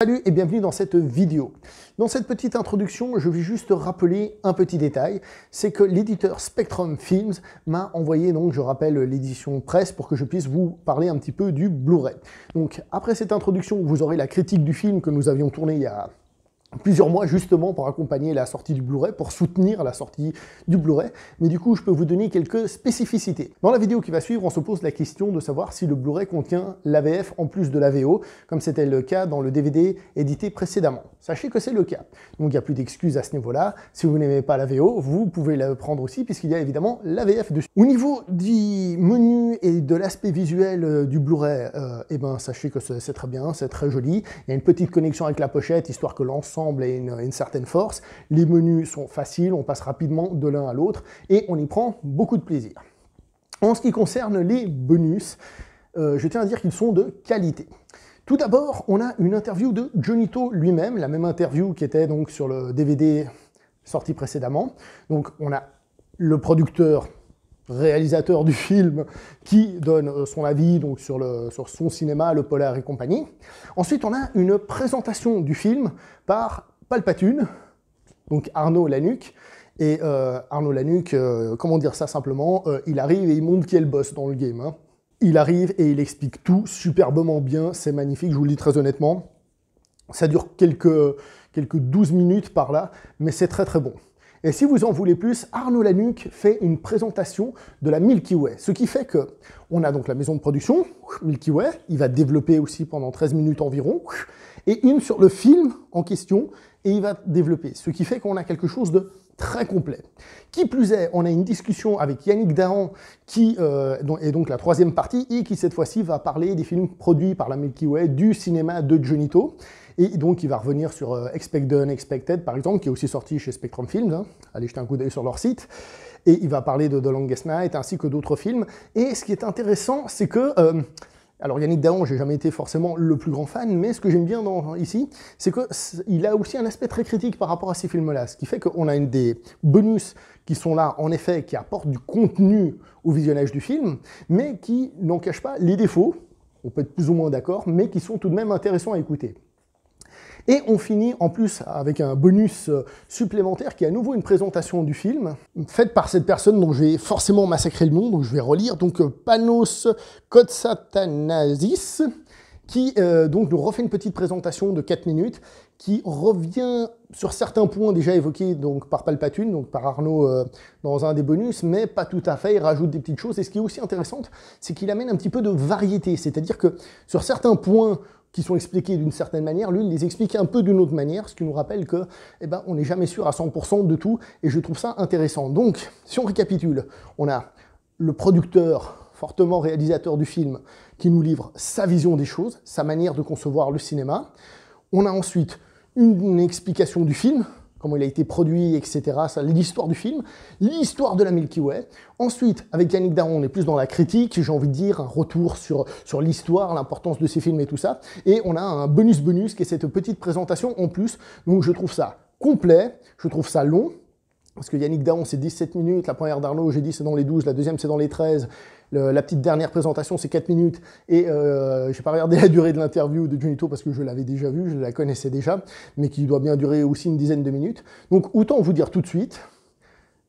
Salut et bienvenue dans cette vidéo. Dans cette petite introduction, je vais juste rappeler un petit détail, c'est que l'éditeur Spectrum Films m'a envoyé, donc je rappelle l'édition presse pour que je puisse vous parler un petit peu du Blu-ray. Donc après cette introduction, vous aurez la critique du film que nous avions tourné il y a plusieurs mois justement pour accompagner la sortie du Blu-ray, pour soutenir la sortie du Blu-ray, mais du coup je peux vous donner quelques spécificités. Dans la vidéo qui va suivre, on se pose la question de savoir si le Blu-ray contient l'AVF en plus de la VO, comme c'était le cas dans le DVD édité précédemment. Sachez que c'est le cas, donc il n'y a plus d'excuses à ce niveau-là. Si vous n'aimez pas la VO, vous pouvez la prendre aussi, puisqu'il y a évidemment l'AVF dessus. Au niveau du menu et de l'aspect visuel du Blu-ray, sachez que c'est très bien, c'est très joli. Il y a une petite connexion avec la pochette, histoire que l'ensemble ait une certaine force. Les menus sont faciles, on passe rapidement de l'un à l'autre, et on y prend beaucoup de plaisir. En ce qui concerne les bonus, je tiens à dire qu'ils sont de qualité. Tout d'abord, on a une interview de Johnny To lui-même, la même interview qui était donc sur le DVD sorti précédemment. Donc on a le producteur, réalisateur du film, qui donne son avis donc, sur son cinéma, le polar et compagnie. Ensuite, on a une présentation du film par Palpatine, donc Arnaud Lanuc. Et Arnaud Lanuc, comment dire ça simplement, il arrive et il montre qui est le boss dans le game. Hein. Il arrive et il explique tout superbement bien, c'est magnifique, je vous le dis très honnêtement. Ça dure quelques 12 minutes par là, mais c'est très très bon. Et si vous en voulez plus, Arnaud Lanuc fait une présentation de la Milky Way. Ce qui fait que on a donc la maison de production, Milky Way, il va développer aussi pendant 13 minutes environ, et une sur le film en question, et il va développer. Ce qui fait qu'on a quelque chose de très complet. Qui plus est, on a une discussion avec Yannick Dahan, qui est donc la troisième partie, et qui cette fois-ci va parler des films produits par la Milky Way, du cinéma de Johnny To. Et donc il va revenir sur Expect the Unexpected, par exemple, qui est aussi sorti chez Spectrum Films. Hein. Allez jeter un coup d'œil sur leur site. Et il va parler de The Longest Night, ainsi que d'autres films. Et ce qui est intéressant, c'est que... alors Yannick Dahan, j'ai jamais été forcément le plus grand fan, mais ce que j'aime bien ici, c'est qu'il a aussi un aspect très critique par rapport à ces films-là, ce qui fait qu'on a des bonus qui sont là, en effet, qui apportent du contenu au visionnage du film, mais qui n'en cachent pas les défauts, on peut être plus ou moins d'accord, mais qui sont tout de même intéressants à écouter. Et on finit en plus avec un bonus supplémentaire qui est à nouveau une présentation du film, faite par cette personne dont je vais forcément massacrer le nom, donc je vais relire, donc Panos Kotsatanasis, qui donc nous refait une petite présentation de 4 minutes, qui revient sur certains points déjà évoqués donc, par Palpatine, donc par Arnaud dans un des bonus, mais pas tout à fait, il rajoute des petites choses, et ce qui est aussi intéressant, c'est qu'il amène un petit peu de variété, c'est-à-dire que sur certains points qui sont expliqués d'une certaine manière, lui, il les explique un peu d'une autre manière, ce qui nous rappelle que, on n'est jamais sûr à 100% de tout, et je trouve ça intéressant. Donc, si on récapitule, on a le producteur, fortement réalisateur du film, qui nous livre sa vision des choses, sa manière de concevoir le cinéma. On a ensuite une explication du film, comment il a été produit, etc., l'histoire du film, l'histoire de la Milky Way. Ensuite, avec Yannick Dahan, on est plus dans la critique, j'ai envie de dire, un retour sur l'histoire, l'importance de ces films et tout ça. Et on a un bonus qui est cette petite présentation en plus. Donc je trouve ça complet, je trouve ça long, parce que Yannick Dahan, c'est 17 minutes, la première d'Arnaud, j'ai dit, c'est dans les 12, la deuxième, c'est dans les 13, la petite dernière présentation, c'est 4 minutes, et j'ai pas regardé la durée de l'interview de Johnny To parce que je l'avais déjà vue, je la connaissais déjà, mais qui doit bien durer aussi une dizaine de minutes. Donc autant vous dire tout de suite,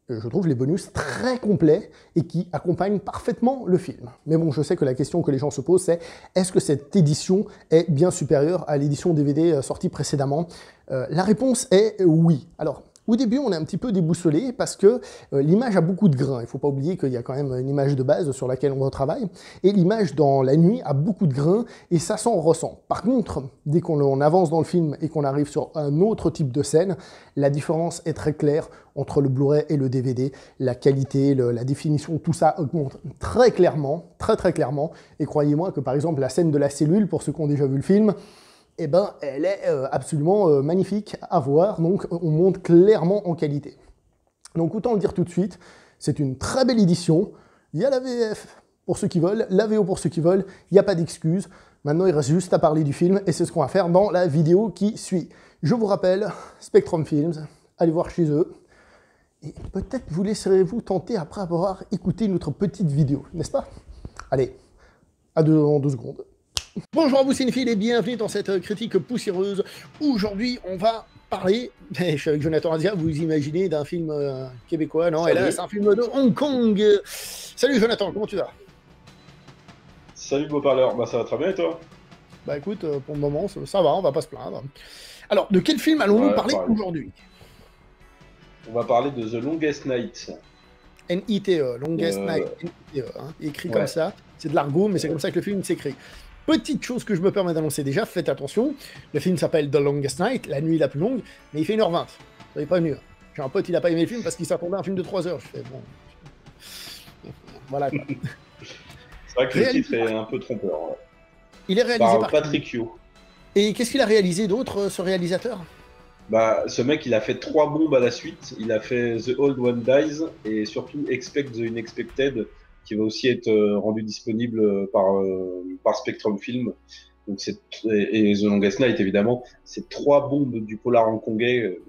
je trouve les bonus très complets et qui accompagnent parfaitement le film. Mais bon, je sais que la question que les gens se posent, c'est est-ce que cette édition est bien supérieure à l'édition DVD sortie précédemment? La réponse est oui. Alors, au début, on est un petit peu déboussolé parce que l'image a beaucoup de grains. Il ne faut pas oublier qu'il y a quand même une image de base sur laquelle on travaille. Et l'image dans la nuit a beaucoup de grains et ça s'en ressent. Par contre, dès qu'on avance dans le film et qu'on arrive sur un autre type de scène, la différence est très claire entre le Blu-ray et le DVD. La qualité, la définition, tout ça augmente très clairement, très clairement. Et croyez-moi que par exemple, la scène de la cellule, pour ceux qui ont déjà vu le film, elle est absolument magnifique à voir, donc on monte clairement en qualité. Donc autant le dire tout de suite, c'est une très belle édition, il y a la VF pour ceux qui veulent, la VO pour ceux qui veulent, il n'y a pas d'excuses. Maintenant il reste juste à parler du film, et c'est ce qu'on va faire dans la vidéo qui suit. Je vous rappelle, Spectrum Films, allez voir chez eux, et peut-être vous laisserez-vous tenter après avoir écouté notre petite vidéo, n'est-ce pas? Allez, dans 2 secondes. Bonjour à vous cinéphiles et bienvenue dans cette critique poussiéreuse. Aujourd'hui, on va parler, je suis avec Jonathan Azia, vous imaginez, d'un film québécois, non? Salut. Et là, c'est un film de Hong Kong. Salut Jonathan, comment tu vas? Salut beau parleur, bah ça va très bien et toi? Bah écoute, pour le moment, ça va, on va pas se plaindre. Alors, de quel film allons-nous Ouais, parler pareil. aujourd'hui? On va parler de The Longest Night. NITE, Longest Night, Euh, NITE, hein, écrit comme ouais, ça. C'est de l'argot, mais c'est comme ça que le film s'écrit. Petite chose que je me permets d'annoncer déjà, faites attention, le film s'appelle The Longest Night, la nuit la plus longue, mais il fait 1h20. Soyez pas venus. J'ai un pote, il a pas aimé le film parce qu'il s'attendait à un film de 3 heures. Je fais, bon, voilà quoi. c'est vrai que le titre Réalisé est un peu trompeur. Ouais. Il est réalisé Par par qui? Patrick Hugh. Et qu'est-ce qu'il a réalisé d'autre, ce réalisateur? Bah, ce mec, il a fait 3 bombes à la suite. Il a fait The Old One Dies et surtout Expect the Unexpected, qui va aussi être rendu disponible par Spectrum Film. Donc et The Longest Night, évidemment. C'est 3 bombes du polar hongkongais.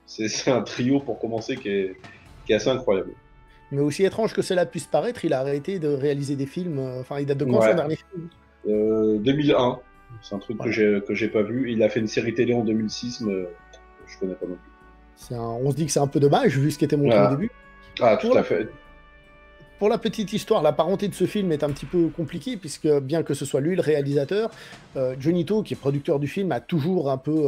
C'est un trio pour commencer qui est assez incroyable. Mais aussi étrange que cela puisse paraître, il a arrêté de réaliser des films. Enfin, il date de quand son Ouais, dernier film? 2001, c'est un truc Voilà. que j'ai pas vu. Il a fait une série télé en 2006, mais je connais pas non plus. On se dit que c'est un peu dommage, vu ce qui était montré au Ah, début. ah, Pour tout à fait. Pour la petite histoire, la parenté de ce film est un petit peu compliquée, puisque bien que ce soit lui le réalisateur, Johnny To, qui est producteur du film, a toujours un peu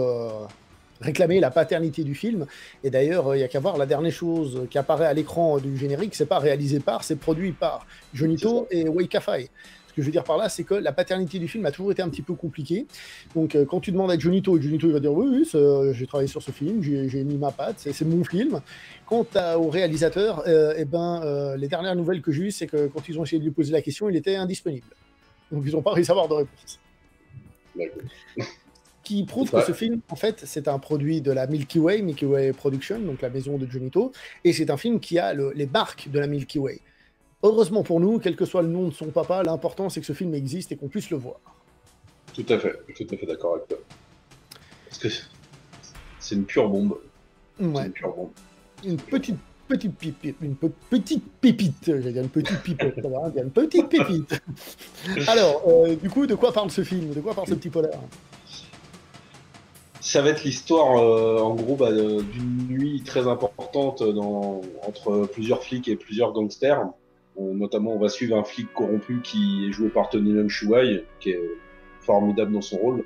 réclamé la paternité du film. Et d'ailleurs, il n'y a qu'à voir, la dernière chose qui apparaît à l'écran du générique, c'est pas réalisé par, c'est produit par Johnny C'est ça. To et Wei Ka-fai. Ce que je veux dire par là, c'est que la paternité du film a toujours été un petit peu compliquée. Donc, quand tu demandes à Johnny To, il va dire oui, oui, j'ai travaillé sur ce film, j'ai mis ma patte, c'est mon film. Quant au réalisateur, les dernières nouvelles que j'ai eues, c'est que quand ils ont essayé de lui poser la question, il était indisponible. Donc, ils n'ont pas réussi à avoir de réponse. D'accord. Qui prouve que Ouais, ce film, en fait, c'est un produit de la Milky Way Production, donc la maison de Johnny To, et c'est un film qui a les marques de la Milky Way. Heureusement pour nous, quel que soit le nom de son papa, l'important c'est que ce film existe et qu'on puisse le voir. tout à fait. Tout à fait d'accord avec toi. Parce que c'est une pure bombe. C'est Ouais, une pure bombe. une petite pipite, petite pépite, j'allais dire une petite pipette, ça va, une petite pépite. Alors, du coup, de quoi parle ce film? De quoi parle ce petit polar? Ça va être l'histoire, en gros, d'une nuit très importante entre plusieurs flics et plusieurs gangsters. Notamment, on va suivre un flic corrompu qui est joué par Tony Leung Shuai, qui est formidable dans son rôle.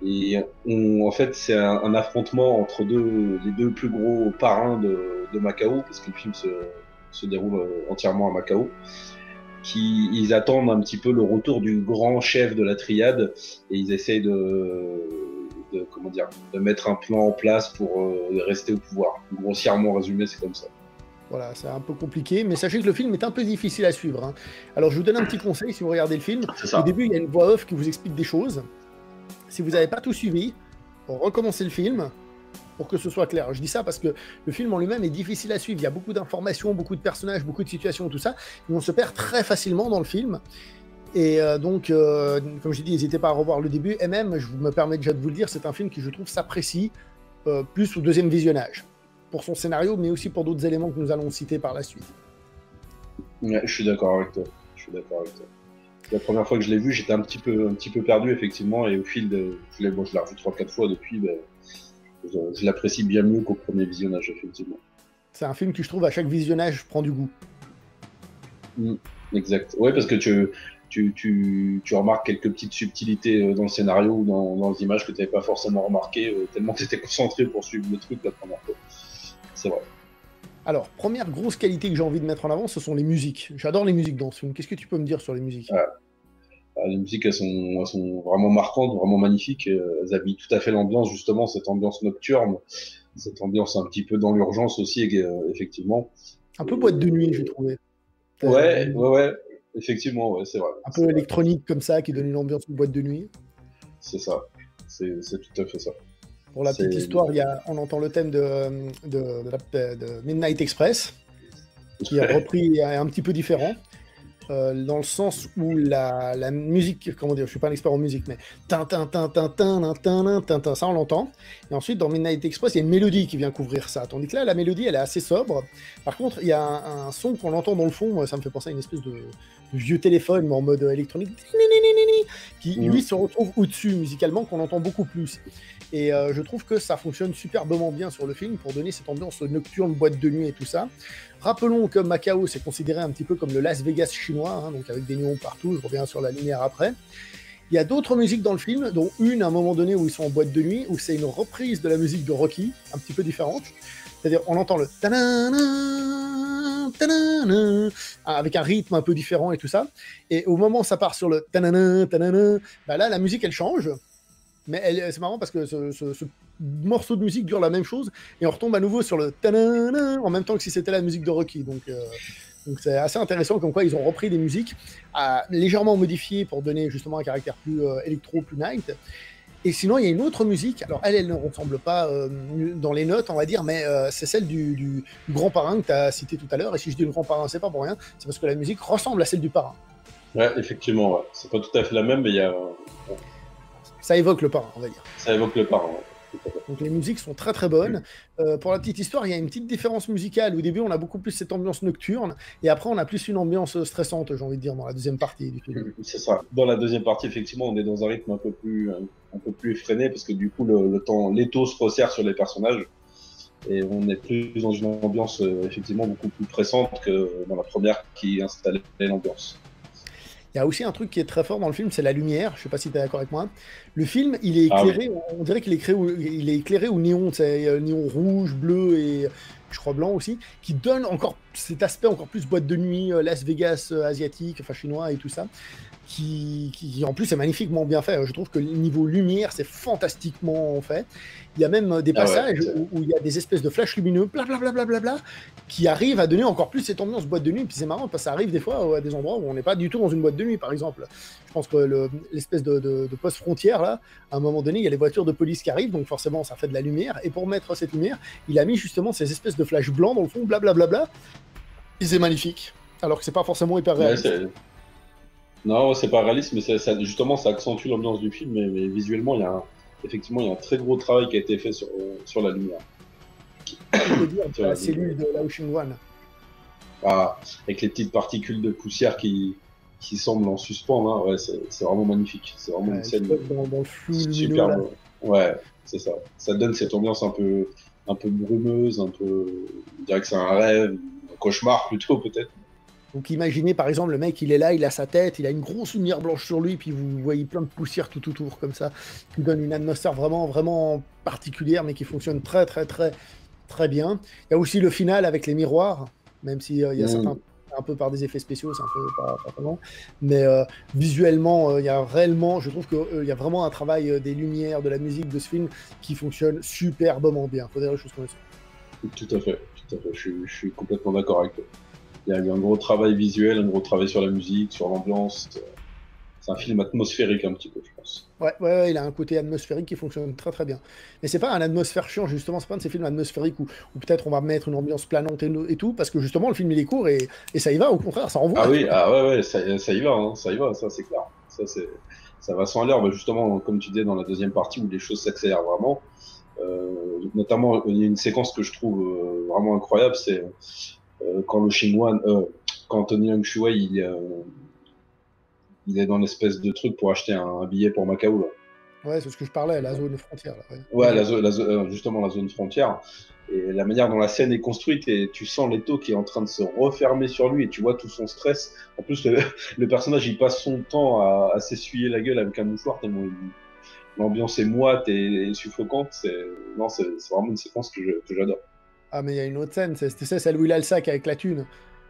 Et en fait, c'est un affrontement entre les deux plus gros parrains de Macao, parce que le film se déroule entièrement à Macao. Ils attendent un petit peu le retour du grand chef de la triade et ils essayent comment dire, de mettre un plan en place pour rester au pouvoir. Grossièrement résumé, c'est comme ça. Voilà, c'est un peu compliqué, mais sachez que le film est un peu difficile à suivre, hein. Alors, je vous donne un petit conseil si vous regardez le film. C'est Au ça. début, il y a une voix off qui vous explique des choses. Si vous n'avez pas tout suivi, recommencez le film pour que ce soit clair. Je dis ça parce que le film en lui-même est difficile à suivre. Il y a beaucoup d'informations, beaucoup de personnages, beaucoup de situations, tout ça. Et on se perd très facilement dans le film. Et donc, comme je dis, n'hésitez pas à revoir le début. Et même, je me permets déjà de vous le dire, c'est un film qui, je trouve, s'apprécie plus au deuxième visionnage. Pour son scénario, mais aussi pour d'autres éléments que nous allons citer par la suite. Ouais, je suis d'accord avec toi. Je suis d'accord avec toi. La première fois que je l'ai vu, j'étais un petit peu perdu, effectivement, et au fil de. Je l'ai revu 3-4 fois depuis, je l'apprécie bien mieux qu'au premier visionnage, effectivement. C'est un film qui, je trouve, à chaque visionnage, prend du goût. Exact. Ouais, parce que tu remarques quelques petites subtilités dans le scénario ou dans les images que tu n'avais pas forcément remarqué, tellement que tu étais concentré pour suivre le truc la première fois. C'est vrai. Alors, première grosse qualité que j'ai envie de mettre en avant, ce sont les musiques. J'adore les musiques dans ce film. Qu'est-ce que tu peux me dire sur les musiques? Les musiques, elles sont vraiment marquantes, vraiment magnifiques. Elles habillent tout à fait l'ambiance, justement, cette ambiance nocturne, cette ambiance un petit peu dans l'urgence aussi, effectivement. Un peu boîte de nuit, j'ai trouvé. Ouais, effectivement, ouais, c'est vrai. Un peu électronique comme ça, qui donne une ambiance de boîte de nuit. C'est ça. C'est tout à fait ça. Pour la petite histoire, on entend le thème de Midnight Express, qui est repris et un petit peu différent. Dans le sens où la musique, comment dire, je suis pas un expert en musique, mais ça on l'entend. Et ensuite, dans Midnight Express, il y a une mélodie qui vient couvrir ça. Tandis que là, la mélodie, elle est assez sobre. Par contre, il y a un son qu'on entend dans le fond, ça me fait penser à une espèce vieux téléphone, mais en mode électronique, qui lui se retrouve au-dessus musicalement, qu'on entend beaucoup plus. Et je trouve que ça fonctionne superbement bien sur le film pour donner cette ambiance nocturne, boîte de nuit et tout ça. Rappelons que Macao, c'est considéré un petit peu comme le Las Vegas chinois, hein, donc avec des néons partout, je reviens sur la lumière après. Il y a d'autres musiques dans le film, dont une à un moment donné où ils sont en boîte de nuit, où c'est une reprise de la musique de Rocky, un petit peu différente. C'est-à-dire, on entend le ta-na-na, ta-na-na, avec un rythme un peu différent et tout ça. Et au moment où ça part sur le ta-na-na, ta-na-na, bah là, la musique, elle change. Mais c'est marrant parce que ce morceau de musique dure la même chose et on retombe à nouveau sur le ta-na-na en même temps que si c'était la musique de Rocky. Donc c'est assez intéressant comme quoi ils ont repris des musiques légèrement modifiées pour donner justement un caractère plus électro, plus night. Et sinon, il y a une autre musique. Alors, elle ne ressemble pas dans les notes, on va dire, mais c'est celle du grand parrain que tu as cité tout à l'heure. Et si je dis le grand parrain, c'est pas pour rien, c'est parce que la musique ressemble à celle du parrain. Ouais, effectivement, ouais. C'est pas tout à fait la même, mais il y a. Ça évoque le parrain, on va dire. Ça évoque le parrain, ouais. Donc les musiques sont très très bonnes. Pour la petite histoire, il y a une petite différence musicale. Au début, on a beaucoup plus cette ambiance nocturne, et après, on a plus une ambiance stressante, j'ai envie de dire, dans la deuxième partie du film. C'est ça. Dans la deuxième partie, effectivement, on est dans un rythme un peu plus effréné, parce que du coup, l'étau se resserre sur les personnages, et on est plus dans une ambiance effectivement beaucoup plus pressante que dans la première qui installait l'ambiance. Il y a aussi un truc qui est très fort dans le film, c'est la lumière. Je sais pas si tu es d'accord avec moi. Le film, il est éclairé, on dirait qu'il est éclairé au néon, c'est néon rouge, bleu et je crois blanc aussi, qui donne encore cet aspect encore plus boîte de nuit, Las Vegas asiatique, enfin chinois et tout ça. Qui en plus est magnifiquement bien fait. Je trouve que le niveau lumière, c'est fantastiquement fait. Il y a même des passages où il y a des espèces de flashs lumineux, blablabla, qui arrivent à donner encore plus cette ambiance boîte de nuit. Puis c'est marrant parce que ça arrive des fois à des endroits où on n'est pas du tout dans une boîte de nuit, par exemple. Je pense que l'espèce de poste frontière, là, à un moment donné, il y a les voitures de police qui arrivent, donc forcément, ça fait de la lumière. Et pour mettre cette lumière, il a mis justement ces espèces de flashs blancs dans le fond, blablabla. Et c'est magnifique. Alors que c'est pas forcément hyper réaliste. Non, c'est pas réaliste, mais justement, ça accentue l'ambiance du film. Mais visuellement, effectivement, il y a un très gros travail qui a été fait sur la lumière. On peut dire la cellule de Lao Xingwan. Avec les petites particules de poussière qui semblent en suspens, hein. Ouais, c'est vraiment magnifique. C'est vraiment une scène dans le flou super. Ouais, c'est ça. Ça donne cette ambiance un peu brumeuse, un peu. On dirait que c'est un rêve, un cauchemar plutôt peut-être. Donc imaginez par exemple le mec, il est là, il a sa tête, il a une grosse lumière blanche sur lui, puis vous voyez plein de poussière tout autour comme ça, qui donne une atmosphère vraiment, vraiment particulière, mais qui fonctionne très, très, très, très bien. Il y a aussi le final avec les miroirs, même s'il y a certains un peu par des effets spéciaux, c'est un peu pas vraiment, mais visuellement, il y a réellement, je trouve qu'il y a vraiment un travail des lumières, de la musique de ce film qui fonctionne superbement bien. Il faut dire les choses comme ça. Tout à fait. Je suis complètement d'accord avec toi. Il y a un gros travail visuel, un gros travail sur la musique, sur l'ambiance. C'est un film atmosphérique un petit peu, je pense. Ouais, il a un côté atmosphérique qui fonctionne très très bien. Mais c'est pas un atmosphère chiant, justement, c'est pas un de ces films atmosphériques où peut-être on va mettre une ambiance planante et tout, parce que justement le film il est court et ça y va, au contraire, ça envoie. Ah oui, ouais, ça y va, hein, ça y va, ça c'est clair. Ça va sans l'air, justement, comme tu disais dans la deuxième partie où les choses s'accélèrent vraiment. Notamment, il y a une séquence que je trouve vraiment incroyable, c'est quand quand Tony Leung Chiu-wai il est dans l'espèce de truc pour acheter un billet pour Macao. Là. Ouais, c'est ce que je parlais, la zone frontière. Là, justement la zone frontière. Et la manière dont la scène est construite, et tu sens l'étau qui est en train de se refermer sur lui, et tu vois tout son stress. En plus, le personnage, il passe son temps à s'essuyer la gueule avec un mouchoir, tellement l'ambiance est moite et suffocante. C'est vraiment une séquence que j'adore. Ah, mais il y a une autre scène, c'est celle où il a le sac avec la thune.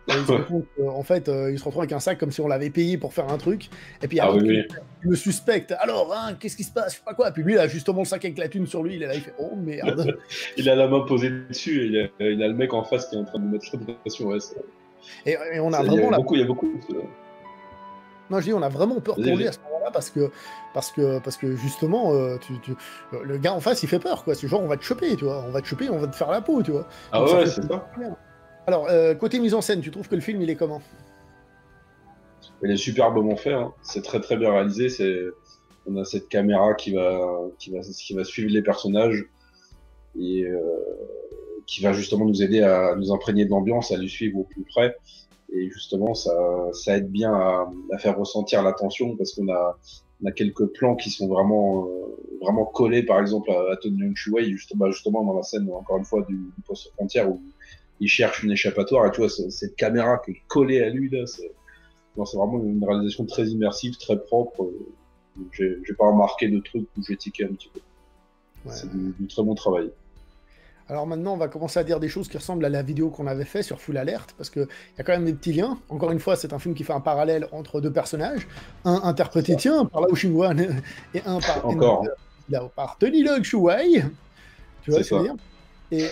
Il se rend compte qu'en fait, il se retrouve avec un sac comme si on l'avait payé pour faire un truc. Et puis après, il le suspecte. Alors, hein, qu'est-ce qui se passe? Je sais pas quoi. Et puis lui, il a justement le sac avec la thune sur lui. Il est là, il fait oh merde. Il a la main posée dessus et il a le mec en face qui est en train de mettre la pression. Ouais, et on a vraiment. Il y a beaucoup. Non, je dis, on a vraiment peur pour lui à ce moment-là parce que justement, le gars en face, il fait peur, quoi. C'est genre, on va te choper, tu vois. On va te choper, on va te faire la peau, tu vois. Ah donc, ouais, c'est ça. Alors, côté mise en scène, tu trouves que le film, il est comment? Il est superbement fait, hein. C'est très très bien réalisé. On a cette caméra qui va suivre les personnages et qui va justement nous aider à nous imprégner de l'ambiance, à les suivre au plus près. Et justement, ça aide bien à faire ressentir la tension parce on a quelques plans qui sont vraiment collés, par exemple, à Tony Leung Chiu-wei, justement dans la scène, encore une fois, du poste frontière où il cherche une échappatoire et tu vois, cette caméra qui est collée à lui, là, c'est vraiment une réalisation très immersive, très propre. J'ai pas remarqué de trucs où j'ai tiqué un petit peu. Ouais, C'est ouais. du très bon travail. Alors maintenant, on va commencer à dire des choses qui ressemblent à la vidéo qu'on avait fait sur Full Alert, parce qu'il y a quand même des petits liens. Encore une fois, c'est un film qui fait un parallèle entre deux personnages, un C'est interprété, ça. tiens, par Lao Xingwan, et un Encore, hein. par Tony Leung Chiu-wei, tu vois C'est ce que je veux ça. dire? Et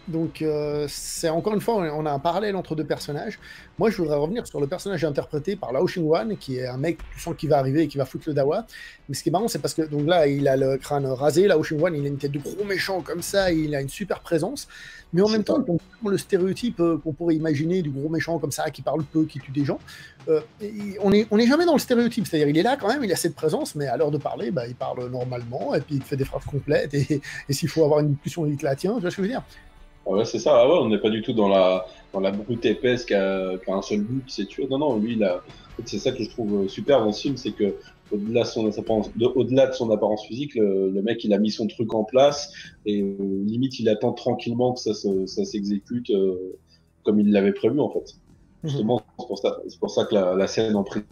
donc, c'est encore une fois, on a un parallèle entre deux personnages. Moi, je voudrais revenir sur le personnage interprété par Lao Xingwan, qui est un mec, tu sens qu'il va arriver et qui va foutre le dawa. Mais ce qui est marrant, c'est parce que donc là, il a le crâne rasé. Lao Xingwan, il a une tête de gros méchant comme ça, il a une super présence. Mais en même C'est temps, ça. il tombe dans le stéréotype qu'on pourrait imaginer du gros méchant comme ça, qui parle peu, qui tue des gens. On est jamais dans le stéréotype. C'est-à-dire, il est là quand même, il a cette présence, mais à l'heure de parler, bah, il parle normalement, et puis il fait des phrases complètes. Et s'il faut avoir une discussion, il te la tient. Tu vois ce que je veux dire? Ah ouais, c'est ça. Ah ouais, on n'est pas du tout dans la brute épaisse qui a un seul but, c'est tuer. Non, non, lui, en fait, c'est ça que je trouve super dans ce film, c'est que au-delà de son apparence physique, le mec, il a mis son truc en place et limite, il attend tranquillement que ça s'exécute comme il l'avait prévu, en fait. Mhm. Justement, c'est pour ça que la scène en prison,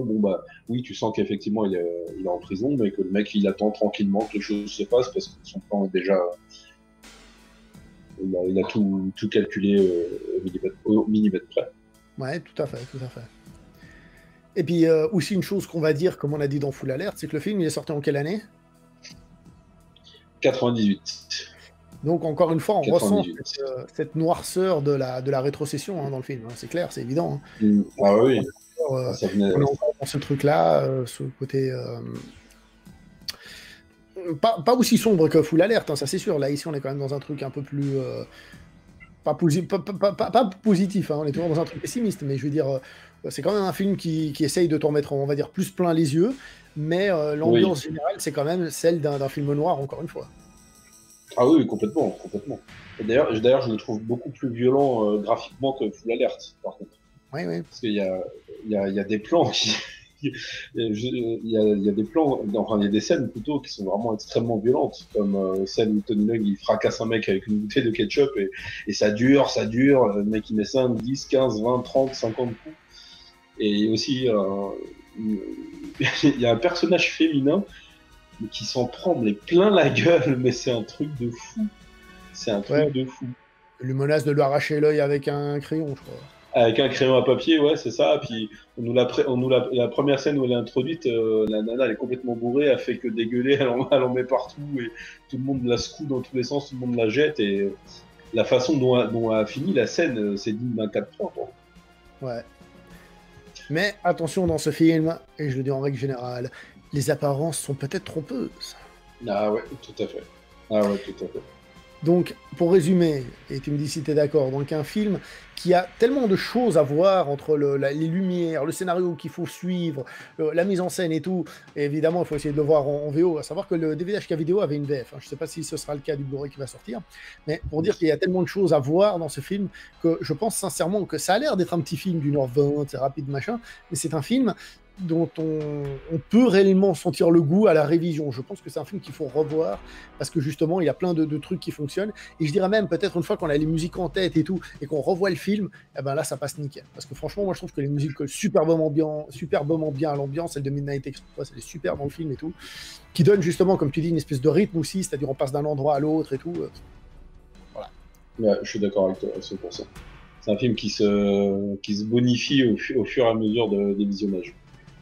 bon bah oui, tu sens qu'effectivement il est en prison, mais que le mec il attend tranquillement que les choses se passent parce que son plan est déjà, il a tout calculé au millimètre près. Ouais, tout à fait, tout à fait. Et puis aussi une chose qu'on va dire, comme on a dit dans Full Alert, c'est que le film il est sorti en quelle année? 98. Donc encore une fois, on ressent 98. cette noirceur de la rétrocession hein, dans le film. Hein. C'est clair, c'est évident. Hein. Ah oui, Euh, ah, ça venait. on est encore dans ce truc-là, ce côté pas aussi sombre que Full Alert, hein, ça c'est sûr. Là ici, on est quand même dans un truc un peu plus pas positif. Hein, on est toujours dans un truc pessimiste, mais je veux dire, c'est quand même un film qui essaye de t'en mettre, on va dire, plus plein les yeux. Mais Oui. l'ambiance générale, c'est quand même celle d'un film noir, encore une fois. Ah oui, complètement, complètement. Et d'ailleurs, je le trouve beaucoup plus violent graphiquement que Full Alert, par contre. Oui, oui. Parce qu'il y a des plans qui, il y a des plans, enfin, il y a des scènes plutôt qui sont vraiment extrêmement violentes, comme celle où Tony Leung il fracasse un mec avec une bouteille de ketchup et ça dure, le mec il met 5, 10, 15, 20, 30, 50 coups. Et aussi, il y a un personnage féminin qui s'en prend mais plein la gueule, mais c'est un truc de fou. C'est un Ouais, truc de fou. il lui menace de lui arracher l'œil avec un crayon, je crois. Avec un crayon à papier, ouais, c'est ça. Puis la première scène où elle est introduite, la nana, elle est complètement bourrée, elle fait que dégueuler, elle en met partout et tout le monde la secoue dans tous les sens, tout le monde la jette et la façon dont a fini la scène, c'est digne d'un 4-3, quoi. Ouais. Mais attention dans ce film, et je le dis en règle générale, les apparences sont peut-être trompeuses. Ah ouais, tout à fait. Ah ouais, tout à fait. Donc, pour résumer, et tu me dis si tu es d'accord, donc un film qui a tellement de choses à voir entre les lumières, le scénario qu'il faut suivre, la mise en scène et tout, et évidemment, il faut essayer de le voir en VO, à savoir que le DVD HK vidéo avait une VF. Hein. Je ne sais pas si ce sera le cas du Blu-ray qui va sortir, mais pour dire qu'il y a tellement de choses à voir dans ce film que je pense sincèrement que ça a l'air d'être un petit film d'une heure 20, c'est rapide, machin, mais c'est un film dont on peut réellement sentir le goût à la révision. Je pense que c'est un film qu'il faut revoir parce que justement, il y a plein de trucs qui fonctionnent. Et je dirais même, peut-être une fois qu'on a les musiques en tête et tout, et qu'on revoit le film, eh ben là, ça passe nickel. Parce que franchement, moi, je trouve que les musiques collent superbement bien à l'ambiance. Celle de Midnight Express, elle est super dans le film et tout. Qui donne justement, comme tu dis, une espèce de rythme aussi, c'est-à-dire on passe d'un endroit à l'autre et tout. Voilà. Ouais, je suis d'accord avec toi à 100%. C'est un film qui se bonifie au fur et à mesure des visionnages.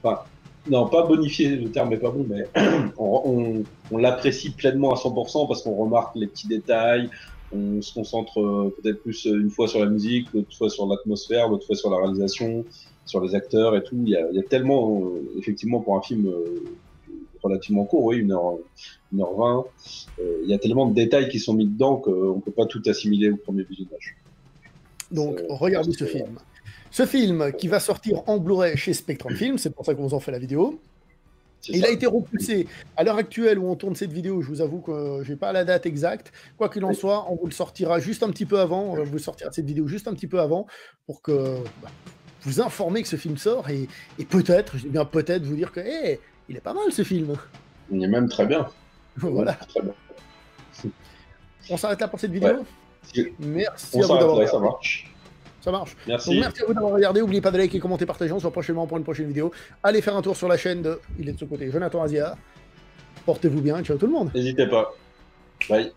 Enfin, non, pas bonifier, le terme est pas bon, mais on l'apprécie pleinement à 100% parce qu'on remarque les petits détails, on se concentre peut-être plus une fois sur la musique, l'autre fois sur l'atmosphère, l'autre fois sur la réalisation, sur les acteurs et tout. Il y a tellement, effectivement, pour un film relativement court, oui, 1h20, il y a tellement de détails qui sont mis dedans qu'on ne peut pas tout assimiler au premier visionnage. Donc, Je pense regardez que ce c'est vrai. film. Ce film qui va sortir en Blu-ray chez Spectrum Films, c'est pour ça qu'on vous en fait la vidéo. Il a été repoussé. À l'heure actuelle où on tourne cette vidéo, je vous avoue que je n'ai pas la date exacte. Quoi qu'il en soit, on vous le sortira juste un petit peu avant. On va vous sortira cette vidéo juste un petit peu avant pour que vous informer que ce film sort et peut-être, je dis bien peut-être, vous dire que il est pas mal ce film. Il est même très bien. Voilà. Très bien. On s'arrête là pour cette vidéo. Ouais. Merci à vous d'avoir regardé. Ça marche. Ça marche. Merci. Donc, merci à vous d'avoir regardé. N'oubliez pas de liker, commenter, partager. On se voit prochainement pour une prochaine vidéo. Allez faire un tour sur la chaîne de Il est de ce côté, Jonathan Azia. Portez-vous bien. Ciao tout le monde. N'hésitez pas. Bye.